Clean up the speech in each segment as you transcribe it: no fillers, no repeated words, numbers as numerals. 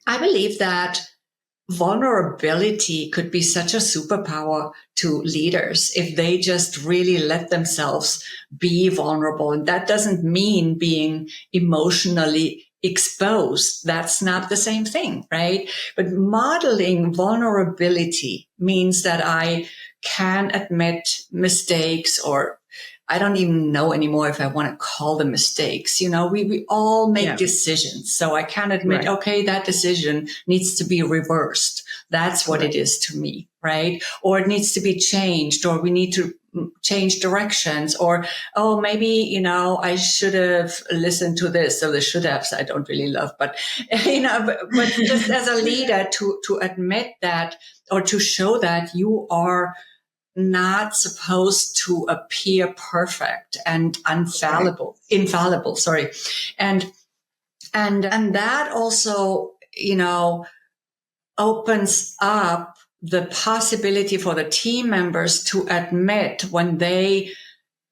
I believe that vulnerability could be such a superpower to leaders if they just really let themselves be vulnerable. And that doesn't mean being emotionally exposed. That's not the same thing, right? But modeling vulnerability means that I can admit mistakes, or I don't even know anymore if I want to call them mistakes. We all make decisions. So I can admit, okay, that decision needs to be reversed. That's what it is to me, right? Or it needs to be changed, or we need to change directions, or, oh, maybe, I should have listened to this. So the should haves I don't really love, but, but just as a leader to admit that, or to show that you are not supposed to appear perfect and infallible, sorry. And that also, opens up the possibility for the team members to admit when they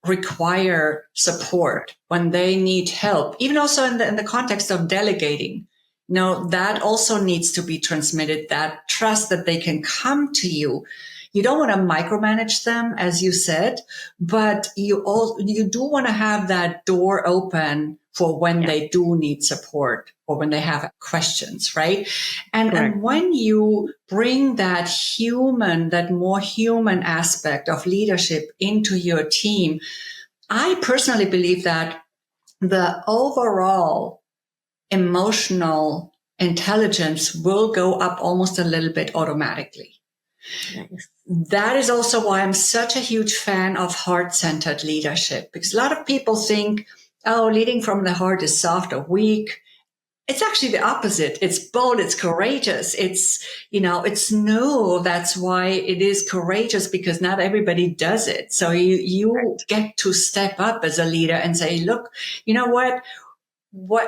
require support, when they need help, even also in the context of delegating. That also needs to be transmitted, that trust that they can come to you. You don't want to micromanage them, as you said, but you do want to have that door open for when they do need support or when they have questions, right? And when you bring that more human aspect of leadership into your team, I personally believe that the overall emotional intelligence will go up almost a little bit automatically. Nice. That is also why I'm such a huge fan of heart-centered leadership, because a lot of people think, oh, leading from the heart is soft or weak. It's actually the opposite. It's bold. It's courageous. It's new. That's why it is courageous, because not everybody does it. So you get to step up as a leader and say, look, you know what,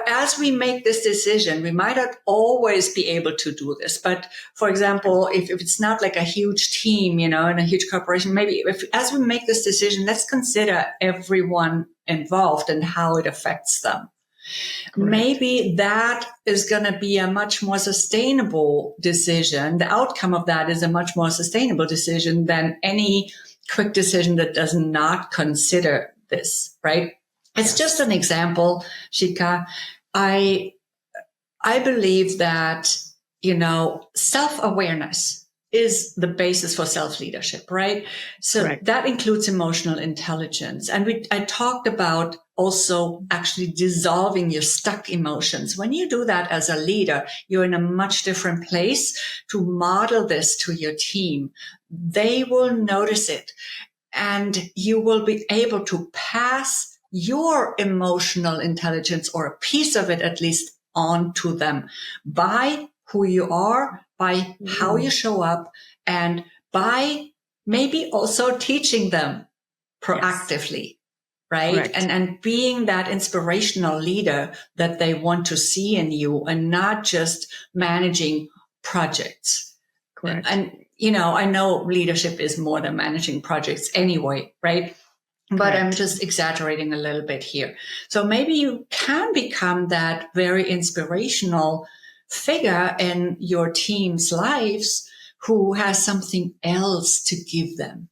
as we make this decision, we might not always be able to do this. But for example, if it's not like a huge team, in a huge corporation, maybe as we make this decision, let's consider everyone involved and how it affects them. Correct. Maybe that is going to be a much more sustainable decision. The outcome of that is a much more sustainable decision than any quick decision that does not consider this, right? It's just an example, Sheekha. I believe that, self-awareness is the basis for self-leadership, right? So that includes emotional intelligence. And I talked about also actually dissolving your stuck emotions. When you do that as a leader, you're in a much different place to model this to your team. They will notice it, and you will be able to pass your emotional intelligence, or a piece of it at least, on to them by who you are, by how you show up, and by maybe also teaching them proactively, right? And being that inspirational leader that they want to see in you, and not just managing projects. Correct. And, I know leadership is more than managing projects anyway, right? But I'm just exaggerating a little bit here. So maybe you can become that very inspirational figure in your team's lives who has something else to give them,